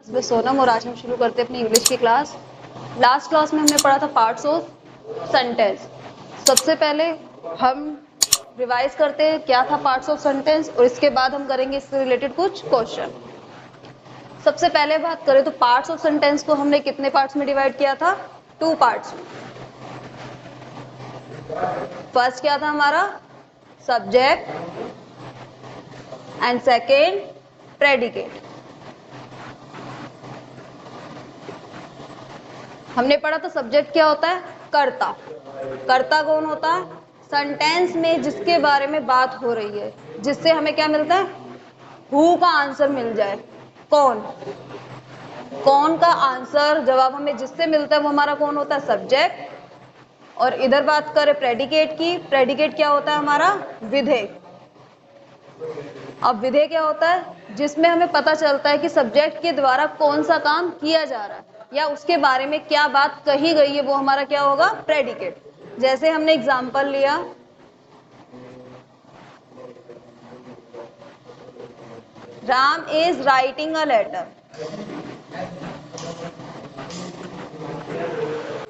मैं सोनम और आज हम शुरू करते हैं अपनी इंग्लिश की क्लास। लास्ट क्लास में हमने पढ़ा था पार्ट्स ऑफ सेंटेंस। सबसे पहले हम रिवाइज करते हैं क्या था पार्ट्स ऑफ सेंटेंस और इसके बाद हम करेंगे इससे रिलेटेड कुछ क्वेश्चन। सबसे पहले बात करें तो पार्ट्स ऑफ सेंटेंस को हमने कितने पार्ट्स में डिवाइड किया था? 2 पार्ट्स में। फर्स्ट क्या था हमारा? Subject and second predicate. हमने पढ़ा था सब्जेक्ट क्या होता है? कर्ता। कर्ता कौन होता है? सेंटेंस में जिसके बारे में बात हो रही है, जिससे हमें क्या मिलता है? हु का आंसर मिल जाए। कौन? कौन का आंसर जवाब हमें जिससे मिलता है वो हमारा कौन होता है? सब्जेक्ट। और इधर बात करें प्रेडिकेट की, प्रेडिकेट क्या होता है हमारा? विधेय। अब विधेय क्या होता है? जिसमें हमें पता चलता है कि सब्जेक्ट के द्वारा कौन सा काम किया जा रहा है या उसके बारे में क्या बात कही गई है, वो हमारा क्या होगा? प्रेडिकेट। जैसे हमने एग्जांपल लिया, Ram is writing a letter.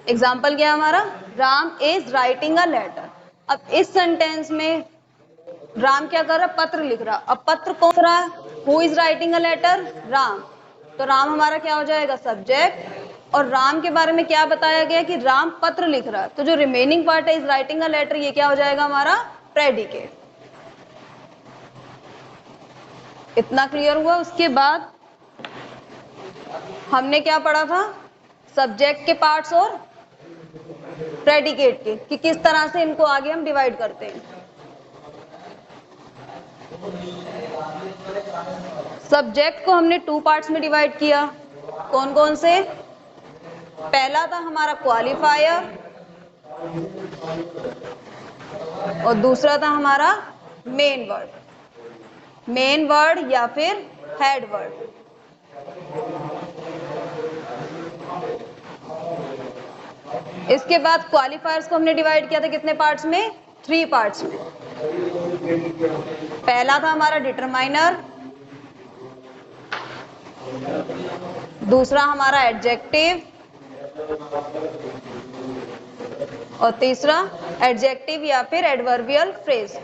Example क्या है हमारा? Ram is writing a letter. अब इस सेंटेंस में राम क्या कर रहा है? पत्र लिख रहा। अब पत्र कौन लिख रहा है? Who is writing a letter? Ram. तो राम हमारा क्या हो जाएगा? सब्जेक्ट। और राम के बारे में क्या बताया गया कि राम पत्र लिख रहा है, तो जो रिमेनिंग पार्ट है इज राइटिंग अ लेटर, ये क्या हो जाएगा हमारा? प्रेडिकेट। इतना क्लियर हुआ? उसके बाद हमने क्या पढ़ा था? सब्जेक्ट के पार्ट्स और प्रेडिकेट के, कि किस तरह से इनको आगे हम डिवाइड करते हैं। सब्जेक्ट को हमने 2 पार्ट्स में डिवाइड किया। कौन कौन से? पहला था हमारा क्वालिफायर और दूसरा था हमारा मेन वर्ड। मेन वर्ड या फिर हेड वर्ड। इसके बाद क्वालिफायर्स को हमने डिवाइड किया था कितने पार्ट्स में? 3 पार्ट्स में। पहला था हमारा डिटरमाइनर, दूसरा हमारा एडजेक्टिव और तीसरा एडजेक्टिव या फिर एडवर्बियल फ्रेज।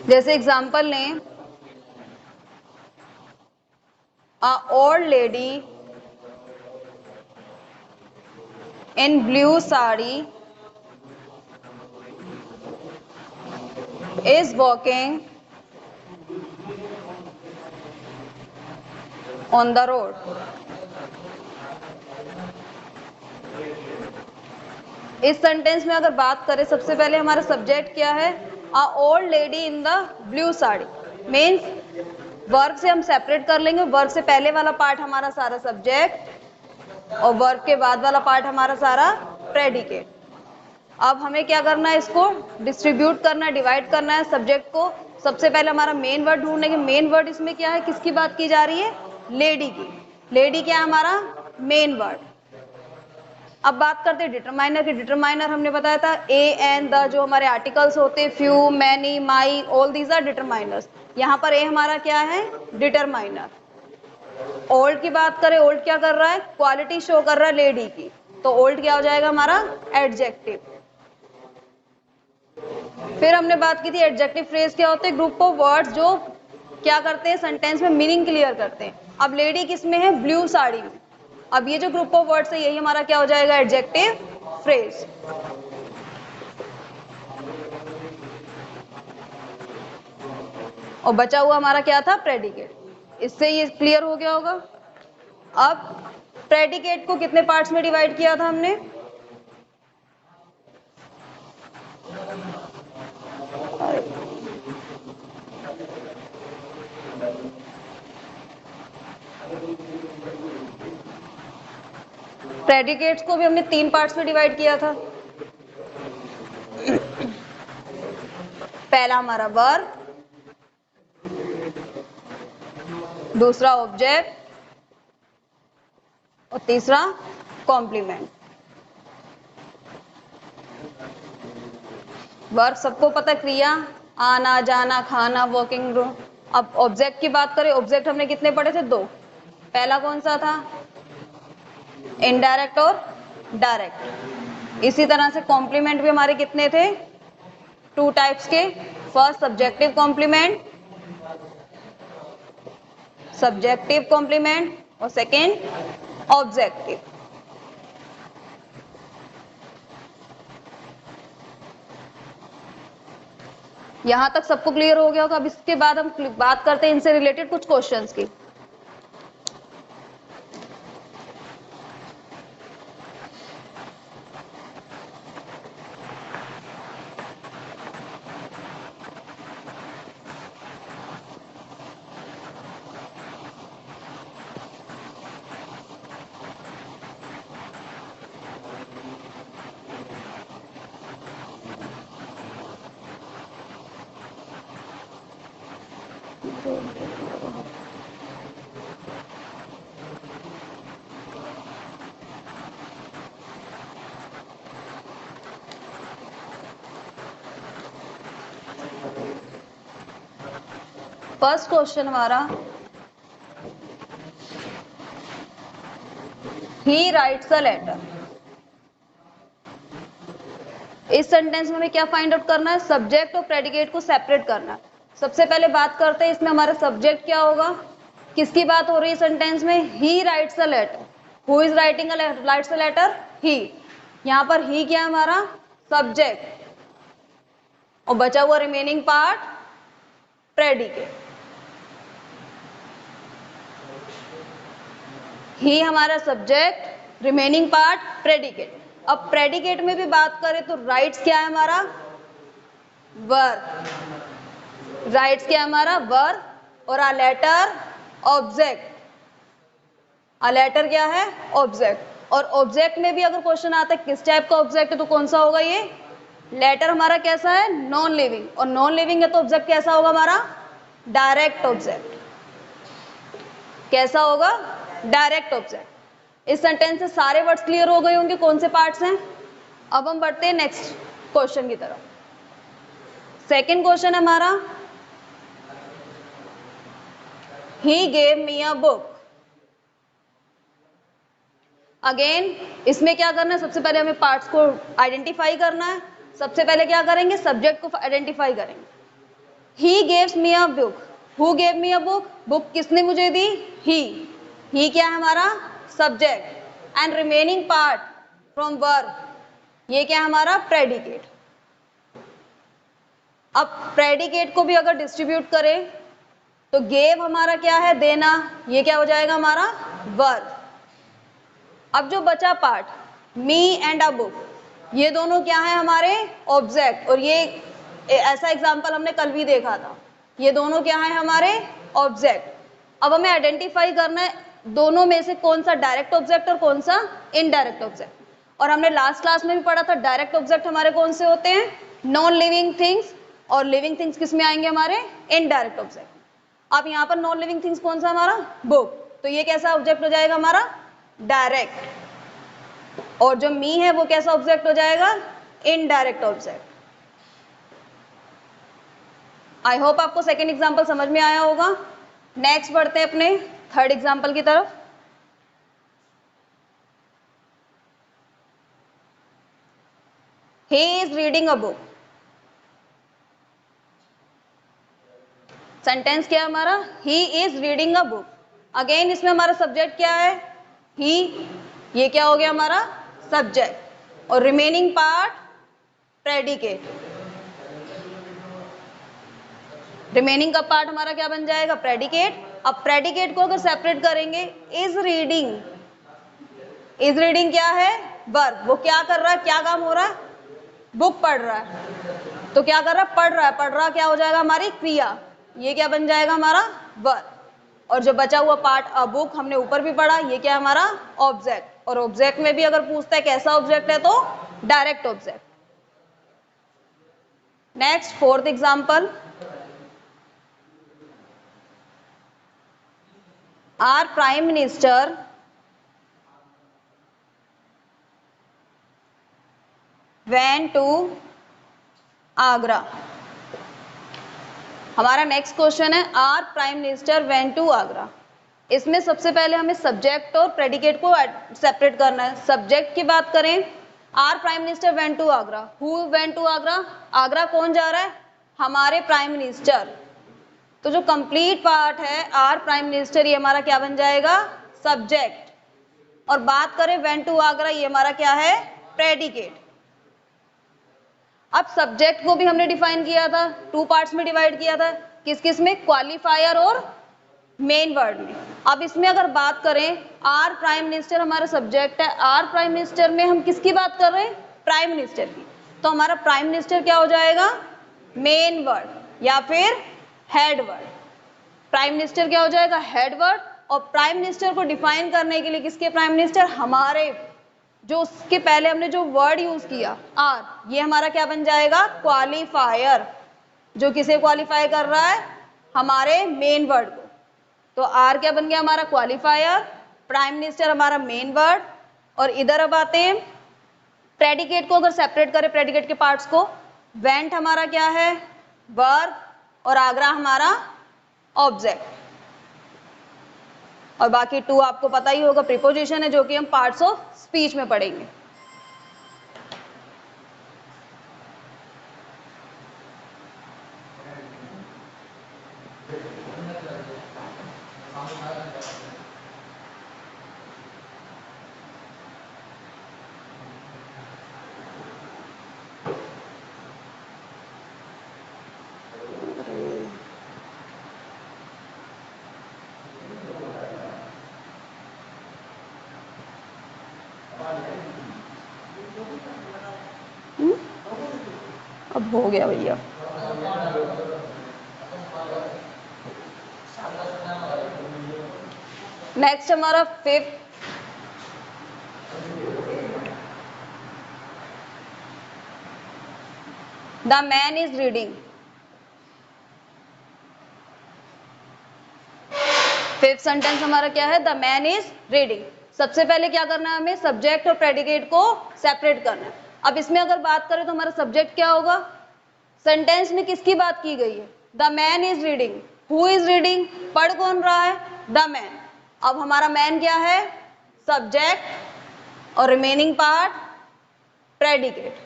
जैसे एग्जांपल लें, a old lady in blue sari is walking on the road. इस सेंटेंस में अगर बात करें, सबसे पहले हमारा सब्जेक्ट क्या है? A old lady in the blue sari. Means verb से हम सेपरेट कर लेंगे। वर्ब से पहले वाला पार्ट हमारा सारा सब्जेक्ट और वर्ब के बाद वाला पार्ट हमारा सारा प्रेडिकेट। अब हमें क्या करना है? इसको डिस्ट्रीब्यूट करना है, डिवाइड करना है सब्जेक्ट को। सबसे पहले हमारा मेन वर्ड ढूंढेंगे। मेन वर्ड इसमें क्या है? किसकी बात की जा रही है? लेडी की। लेडी क्या है हमारा? Main word. अब बात करते हैं डिटरमाइनर की। डिटरमाइनर हमने बताया था ए एन द, जो हमारे आर्टिकल्स होते हैं, few, many, my, all these are determiners. यहाँ पर ए हमारा क्या है? डिटरमाइनर। ओल्ड की बात करें, ओल्ड क्या कर रहा है? क्वालिटी शो कर रहा है लेडी की, तो ओल्ड क्या हो जाएगा हमारा? एडजेक्टिव। फिर हमने बात की थी एडजेक्टिव फ्रेज क्या होते हैं? ग्रुप ऑफ वर्ड्स जो क्या करते हैं? सेंटेंस में मीनिंग क्लियर करते हैं। अब लेडी किस में है? ब्लू साड़ी में। अब ये जो ग्रुप ऑफ वर्ड्स है यही हमारा क्या हो जाएगा? Adjective phrase. और बचा हुआ हमारा क्या था? प्रेडिकेट। इससे ये क्लियर हो गया होगा। अब प्रेडिकेट को कितने पार्ट्स में डिवाइड किया था हमने? प्रेडिकेट्स को भी हमने 3 पार्ट्स में डिवाइड किया था। पहला हमारा वर्ब, दूसरा ऑब्जेक्ट और तीसरा कॉम्प्लीमेंट। वर्ब सबको पता, क्रिया, आना जाना खाना वॉकिंग रूम। अब ऑब्जेक्ट की बात करें, ऑब्जेक्ट हमने कितने पढ़े थे? 2। पहला कौन सा था? इनडायरेक्ट और डायरेक्ट। इसी तरह से कॉम्प्लीमेंट भी हमारे कितने थे? 2 टाइप्स के। First subjective complement, subjective complement, और सेकेंड ऑब्जेक्टिव। यहां तक सबको क्लियर हो गया होगा। अब इसके बाद हम बात करते हैं इनसे रिलेटेड कुछ क्वेश्चंस की। फर्स्ट क्वेश्चन हमारा, ही राइट्स अ लेटर। इस सेंटेंस में हमें क्या फाइंड आउट करना है? सब्जेक्ट और प्रेडिकेट को सेपरेट करना है। सबसे पहले बात करते हैं इसमें हमारा सब्जेक्ट क्या होगा, किसकी बात हो रही है सेंटेंस में? He writes a letter. Who is writing writes a letter? He. यहां पर ही क्या है हमारा? सब्जेक्ट, और बचा हुआ रिमेनिंग पार्ट प्रेडिकेट। ही हमारा सब्जेक्ट, रिमेनिंग पार्ट प्रेडिकेट। अब प्रेडिकेट में भी बात करें तो राइट्स क्या है हमारा? वर्ब। राइट्स क्या है हमारा? वर्ब। और a letter object. A letter क्या है? ऑब्जेक्ट। और ऑब्जेक्ट में भी अगर क्वेश्चन आता है किस टाइप का ऑब्जेक्ट है तो कौन सा होगा ये? लेटर हमारा कैसा है? Non living. और नॉन लिविंग है तो ऑब्जेक्ट कैसा होगा हमारा? Direct object. कैसा होगा? Direct object. इस सेंटेंस से सारे वर्ड्स क्लियर हो गए होंगे कौन से पार्ट्स हैं। अब हम बढ़ते हैं नेक्स्ट क्वेश्चन की तरफ। सेकेंड क्वेश्चन हमारा, he gave me a book. Again इसमें क्या करना है? सबसे पहले हमें पार्ट्स को आइडेंटिफाई करना है। सबसे पहले क्या करेंगे? सब्जेक्ट को आइडेंटिफाई करेंगे। He gaves me a book. Who gave me a book? Book किसने मुझे दी? ही क्या है हमारा? Subject. And remaining part from verb, ये क्या है हमारा? प्रेडिकेट। अब प्रेडिकेट को भी अगर डिस्ट्रीब्यूट करें तो गेव हमारा क्या है? देना। ये क्या हो जाएगा हमारा? वर्ब। अब जो बचा part, me and a book, ये दोनों क्या है हमारे? ऑब्जेक्ट। और ये ऐसा एग्जांपल हमने कल भी देखा था। ये दोनों क्या है हमारे? ऑब्जेक्ट। अब हमें आइडेंटिफाई करना है दोनों में से कौन सा डायरेक्ट ऑब्जेक्ट और कौन सा इनडायरेक्ट ऑब्जेक्ट। और हमने लास्ट क्लास में भी पढ़ा था डायरेक्ट ऑब्जेक्ट हमारे कौन से होते हैं? Non living things. और लिविंग थिंग्स किस में आएंगे हमारे? Indirect object. अब यहाँ पर नॉन लिविंग थिंग्स कौन सा हमारा? बुक। तो ये कैसा ऑब्जेक्ट हो जाएगा हमारा? डायरेक्ट। और जो मी है वो कैसा ऑब्जेक्ट हो जाएगा? Indirect object. आई होप आपको सेकेंड एग्जाम्पल समझ में आया होगा। नेक्स्ट बढ़ते हैं अपने थर्ड एग्जाम्पल की तरफ। He is reading a book. Sentence क्या है हमारा? He is reading a book. Again इसमें हमारा सब्जेक्ट क्या है? ही। ये क्या हो गया हमारा? सब्जेक्ट। और रिमेनिंग पार्ट प्रेडिकेट। रिमेनिंग का पार्ट हमारा क्या बन जाएगा? प्रेडिकेट। अब प्रेडिकेट को अगर सेपरेट करेंगे, इज रीडिंग। इज रीडिंग क्या है? वर्ब। वो क्या कर रहा है? क्या काम हो रहा है? बुक पढ़ रहा है। तो क्या कर रहा है? पढ़ रहा है। पढ़ रहा क्या हो जाएगा हमारी? क्रिया। ये क्या बन जाएगा हमारा? वर्ब। और जो बचा हुआ पार्ट अ बुक हमने ऊपर भी पढ़ा, ये क्या है हमारा? ऑब्जेक्ट। और ऑब्जेक्ट में भी अगर पूछता है कैसा ऑब्जेक्ट है तो direct object. Next fourth example, our prime minister went to Agra. हमारा नेक्स्ट क्वेश्चन है our prime minister went to Agra. इसमें सबसे पहले हमें सब्जेक्ट और प्रेडिकेट को सेपरेट करना है। सब्जेक्ट की बात करें, our prime minister went to Agra. Who went to Agra? Agra कौन जा रहा है? हमारे प्राइम मिनिस्टर। तो जो कंप्लीट पार्ट है आर प्राइम मिनिस्टर, ये हमारा क्या बन जाएगा? सब्जेक्ट। और बात करें वेंट टू आगरा, ये हमारा क्या है? प्रेडिकेट। अब सब्जेक्ट को भी हमने डिफाइन किया था, टू पार्ट्स में डिवाइड किया था। किस किस में? क्वालिफायर और मेन वर्ड में। अब इसमें अगर बात करें, आर प्राइम मिनिस्टर हमारा सब्जेक्ट है। आर प्राइम मिनिस्टर में हम किसकी बात कर रहे हैं? प्राइम मिनिस्टर की। तो हमारा प्राइम मिनिस्टर क्या हो जाएगा? मेन वर्ड या फिर हेड वर्ड। प्राइम मिनिस्टर क्या हो जाएगा? Head word. और प्राइम मिनिस्टर को डिफाइन करने के लिए किसके प्राइम मिनिस्टर? हमारे। जो उसके पहले हमने जो वर्ड यूज किया आर, ये हमारा क्या बन जाएगा? क्वालिफायर। जो किसे क्वालिफाई कर रहा है? हमारे मेन वर्ड को। तो आर क्या बन गया? हमारा क्वालिफायर। प्राइम मिनिस्टर हमारा मेन वर्ड। और इधर अब आते हैं प्रेडिकेट को। अगर सेपरेट करें प्रेडिकेट के पार्ट्स को, वेंट हमारा क्या है? वर्ब। और आगरा हमारा ऑब्जेक्ट। और बाकी टू आपको पता ही होगा प्रीपोजिशन है, जो कि हम पार्ट्स ऑफ स्पीच में पढ़ेंगे। अब हो गया भैया। नेक्स्ट हमारा fifth, the man is reading. Fifth sentence हमारा क्या है? The man is reading. सबसे पहले क्या करना है हमें? सब्जेक्ट और प्रेडिकेट को सेपरेट करना है। अब इसमें अगर बात करें तो हमारा सब्जेक्ट क्या होगा? सेंटेंस में किसकी बात की गई है? The man is reading. Who is reading? पढ़ कौन रहा है? The man. अब हमारा मैन क्या है? सब्जेक्ट। और रिमेनिंग पार्ट प्रेडिकेट।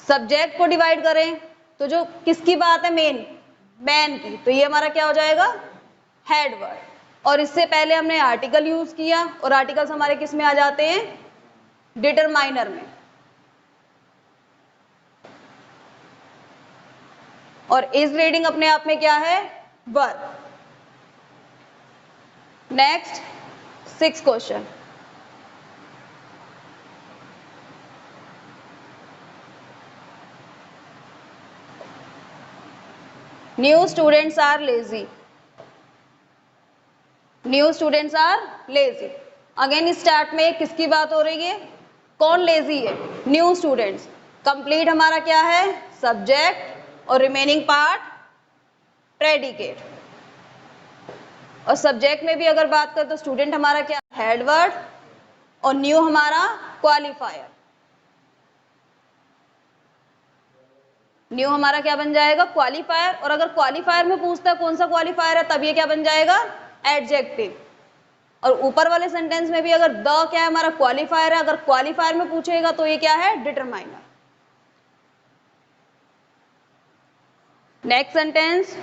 सब्जेक्ट को डिवाइड करें तो जो किसकी बात है? मेन, मैन की। तो ये हमारा क्या हो जाएगा? Head word. और इससे पहले हमने आर्टिकल यूज किया, और आर्टिकल्स हमारे किस में आ जाते हैं? डिटरमाइनर में। और इज रीडिंग अपने आप में क्या है? Verb. Next sixth question, new students are lazy. New students are lazy. Again start में किसकी बात हो रही है? कौन लेजी है? New students. कंप्लीट हमारा क्या है? सब्जेक्ट। और रिमेनिंग पार्ट प्रेडिकेट। और सब्जेक्ट में भी अगर बात करें तो स्टूडेंट हमारा क्या? Head word. और न्यू हमारा क्वालिफायर। न्यू हमारा क्या बन जाएगा? क्वालिफायर। और अगर क्वालिफायर में पूछता है कौन सा क्वालिफायर है, तब ये क्या बन जाएगा? एडजेक्टिव। और ऊपर वाले सेंटेंस में भी अगर द क्या है? हमारा क्वालिफायर है। अगर क्वालिफायर में पूछेगा तो ये क्या है? Determiner. Next sentence,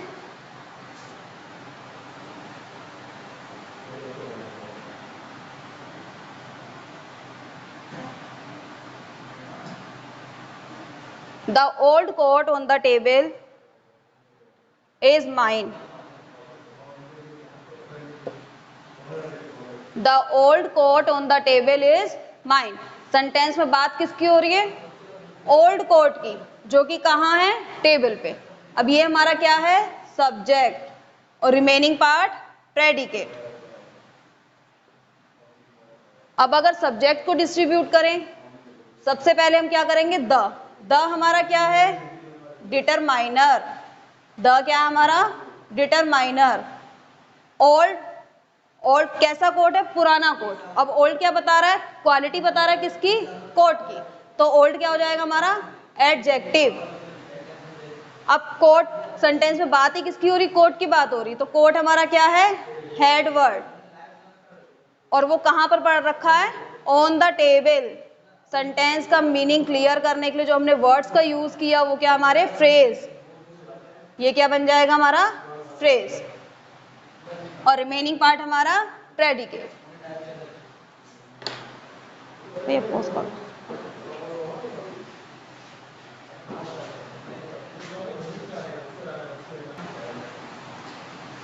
the old coat on the table is mine. The old coat on the table is mine. Sentence में बात किसकी हो रही है? ओल्ड कोट की, जो कि कहाँ है? टेबल पे। अब ये हमारा क्या है? सब्जेक्ट। और रिमेनिंग पार्ट प्रेडिकेट। अब अगर सब्जेक्ट को डिस्ट्रीब्यूट करें, सबसे पहले हम क्या करेंगे? द हमारा क्या है? डिटरमाइनर। द क्या है हमारा? डिटरमाइनर। ओल्ड, ओल्ड कैसा कोट है? पुराना कोट। अब ओल्ड क्या बता रहा है? क्वालिटी बता रहा है किसकी? कोट की। तो ओल्ड क्या हो जाएगा हमारा? एडजेक्टिव। अब कोट सेंटेंस में बात ही किसकी हो रही? कोट की बात हो रही। तो कोट हमारा क्या है? Head word. और वो कहां पर पढ़ रखा है? On the table. सेंटेंस का मीनिंग क्लियर करने के लिए जो हमने वर्ड्स का यूज किया वो क्या? हमारे फ्रेज। ये क्या बन जाएगा हमारा? फ्रेज। और रिमेनिंग पार्ट हमारा प्रेडिकेट। ये पोस्ट करो।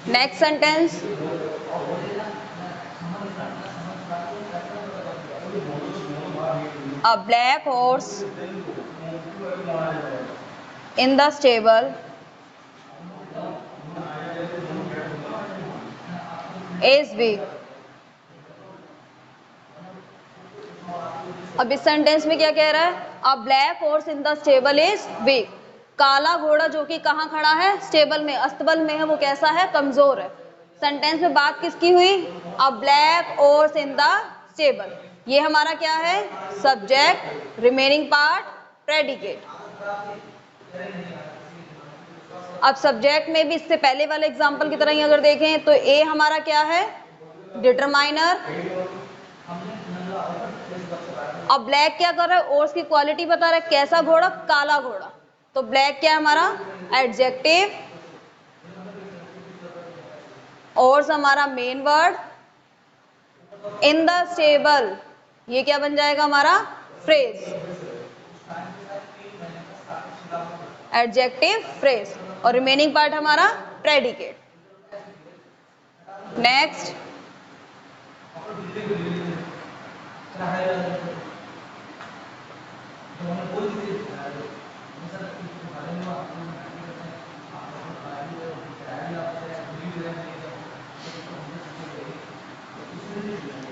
Next sentence, a black horse in the stable is weak। अब इस सेंटेंस में क्या कह रहा है? अ black horse in the stable is weak. काला घोड़ा जो कि कहाँ खड़ा है? स्टेबल में, अस्तबल में है, वो कैसा है? कमजोर है। सेंटेंस में बात किसकी हुई? अ black horse in the stable. ये हमारा क्या है? सब्जेक्ट। Remaining part predicate. अब सब्जेक्ट में भी इससे पहले वाले एग्जांपल की तरह ही अगर देखें तो ए हमारा क्या है? डिटरमाइनर। अब ब्लैक क्या कर रहा है? ओर्स की क्वालिटी बता रहा है। कैसा घोड़ा? काला घोड़ा। तो ब्लैक क्या है हमारा? एडजेक्टिव। ओर्स हमारा main word. In the stable ये क्या बन जाएगा हमारा? फ्रेज। Adjective phrase. और रिमेनिंग पार्ट हमारा predicate. Next,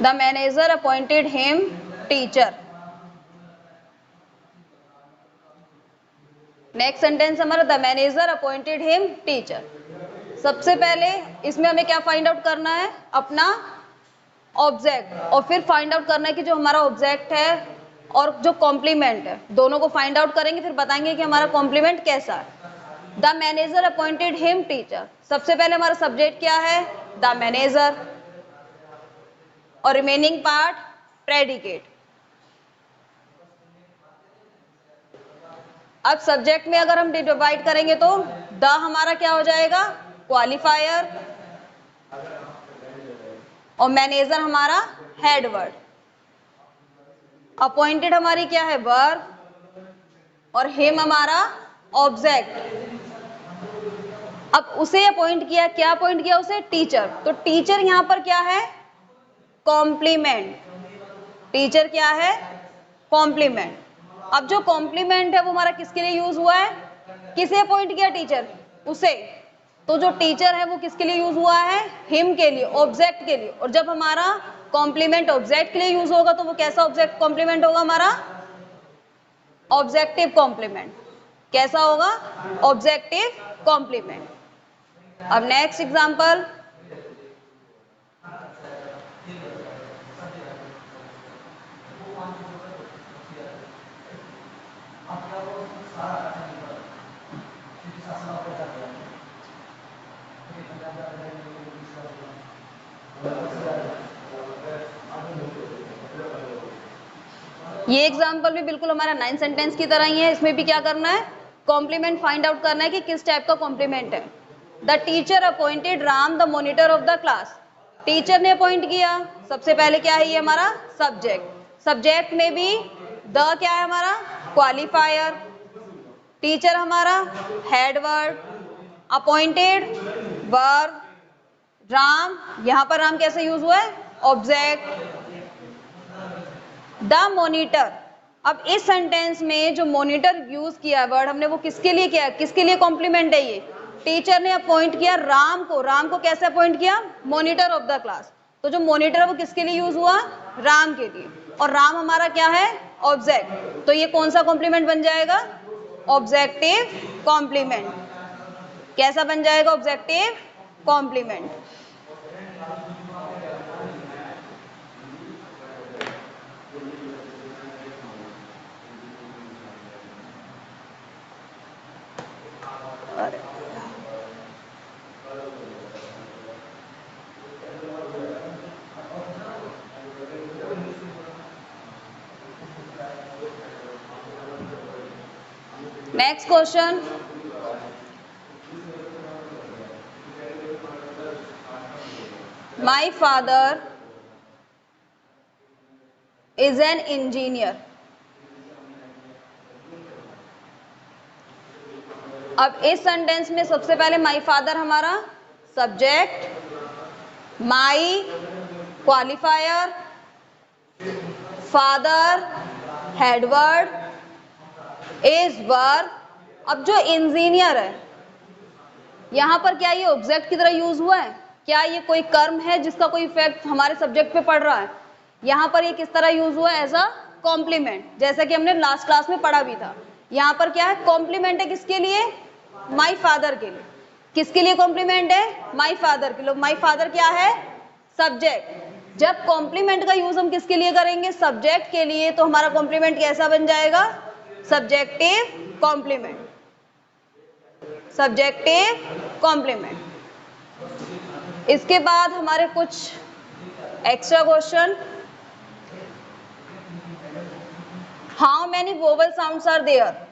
the manager appointed him teacher। Next sentence हमारा the manager appointed him teacher. सबसे पहले इसमें हमें क्या फाइंड आउट करना है? अपना ऑब्जेक्ट, और फिर फाइंड आउट करना है कि जो हमारा ऑब्जेक्ट है और जो कॉम्प्लीमेंट है दोनों को फाइंड आउट करेंगे, फिर बताएंगे कि हमारा कॉम्प्लीमेंट कैसा है। The manager appointed him teacher. सबसे पहले हमारा सब्जेक्ट क्या है? The manager. और रिमेनिंग पार्ट प्रेडिकेट। अब सब्जेक्ट में अगर हम डिवाइड करेंगे तो द हमारा क्या हो जाएगा? क्वालिफायर। और मैनेजर हमारा हेड वर्ड। अपॉइंटेड हमारी क्या है? वर्ब। और हिम हमारा ऑब्जेक्ट। अब उसे अपॉइंट किया, क्या अपॉइंट किया उसे? टीचर। तो टीचर यहां पर क्या है? कॉम्प्लीमेंट। टीचर क्या है? कॉम्प्लीमेंट। अब जो कॉम्प्लीमेंट है वो हमारा किसके लिए यूज हुआ है? किसे अपॉइंट किया? टीचर, उसे। तो जो टीचर है वो किसके लिए यूज हुआ है? हिम के लिए, ऑब्जेक्ट के लिए। और जब हमारा कॉम्प्लीमेंट ऑब्जेक्ट के लिए यूज होगा तो वो कैसा ऑब्जेक्ट कॉम्प्लीमेंट होगा हमारा? Objective complement. कैसा होगा? Objective complement. अब नेक्स्ट एग्जांपल, ये एग्जांपल भी बिल्कुल हमारा 9 सेंटेंस की तरह ही है। इसमें भी क्या करना है? कॉम्प्लीमेंट फाइंड आउट करना है कि किस टाइप का कॉम्प्लीमेंट है। The teacher appointed Ram the monitor of the class. Teacher ने अपॉइंट किया। सबसे पहले क्या है? ये हमारा सब्जेक्ट। सब्जेक्ट में भी द क्या है हमारा? क्वालिफायर। टीचर हमारा head word. Appointed verb. Ram, यहां पर राम कैसे यूज हुआ है? ऑब्जेक्ट। The monitor. अब इस सेंटेंस में जो मॉनिटर यूज किया वर्ड हमने, वो किसके लिए किया? किसके लिए कॉम्प्लीमेंट है ये? टीचर ने अपॉइंट किया राम को। राम को कैसे अपॉइंट किया? Monitor of the class. तो जो मॉनिटर है वो किसके लिए यूज हुआ? राम के लिए। और राम हमारा क्या है? ऑब्जेक्ट। तो ये कौन सा कॉम्प्लीमेंट बन जाएगा? Objective complement. कैसा बन जाएगा? Objective complement. अरे next question, my father is an engineer. अब इस सेंटेंस में सबसे पहले माई फादर हमारा subject, my qualifier, father headword, is verb. अब जो इंजीनियर है यहां पर क्या ये ऑब्जेक्ट की तरह यूज हुआ है? क्या ये कोई कर्म है जिसका कोई इफेक्ट हमारे सब्जेक्ट पे पड़ रहा है? यहां पर ये किस तरह यूज हुआ है? एज अ कॉम्प्लीमेंट, जैसा कि हमने लास्ट क्लास में पढ़ा भी था। यहां पर क्या है? कॉम्प्लीमेंट है किसके लिए? माई फादर के लिए। किसके लिए कॉम्प्लीमेंट है? माई फादर के लिए। माई फादर क्या है? सब्जेक्ट। जब कॉम्प्लीमेंट का यूज हम किसके लिए करेंगे? सब्जेक्ट के लिए, तो हमारा कॉम्प्लीमेंट कैसा बन जाएगा? Subjective complement. Subjective complement. इसके बाद हमारे कुछ extra question, how many vowel sounds are there?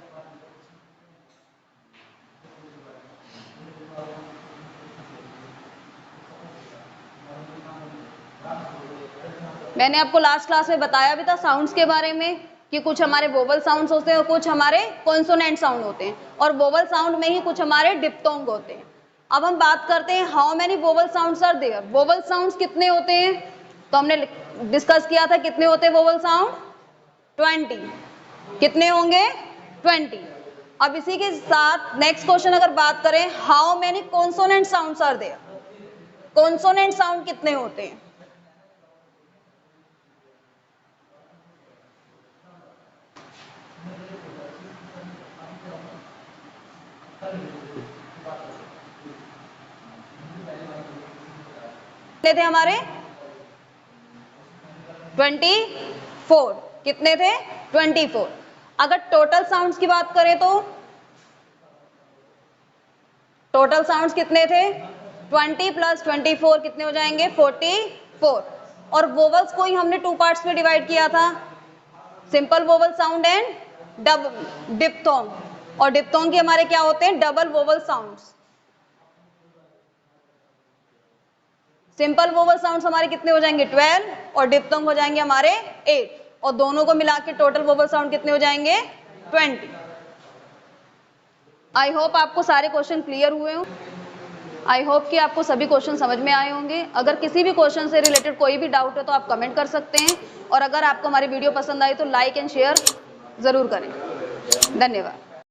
मैंने आपको लास्ट क्लास में बताया भी था साउंड्स के बारे में कि कुछ हमारे वोवल साउंड्स होते हैं और कुछ हमारे कॉन्सोनेंट साउंड होते हैं, और वोवल साउंड में ही कुछ हमारे डिप्थोंग होते हैं। अब हम बात करते हैं how many vowel sounds are there. Vowel sounds कितने होते हैं? तो हमने डिस्कस किया था कितने होते हैं वोवल साउंड? 20। कितने होंगे? 20। अब इसी के साथ नेक्स्ट क्वेश्चन अगर बात करें, how many consonant sounds are there. Consonant sound कितने होते हैं? कितने थे हमारे? 24। कितने थे? 24। अगर टोटल साउंड्स की बात करें तो टोटल साउंड्स कितने थे? 20 प्लस 24 कितने हो जाएंगे? 44। और वोवल्स को ही हमने 2 पार्ट्स में डिवाइड किया था, simple vowel sound and double diphthong. और डिप्थोंग के हमारे क्या होते हैं? Double vowel sounds. Simple vowel sounds हमारे कितने हो जाएंगे? 12, और डिप्थोंग हो जाएंगे हमारे 8, और दोनों को मिला के टोटल वोवल साउंड कितने हो जाएंगे? 20। आई होप आपको सारे क्वेश्चन क्लियर हुए हों। आई होप कि आपको सभी क्वेश्चन समझ में आए होंगे। अगर किसी भी क्वेश्चन से रिलेटेड कोई भी डाउट है तो आप कमेंट कर सकते हैं, और अगर आपको हमारी वीडियो पसंद आई तो लाइक एंड शेयर जरूर करें। धन्यवाद।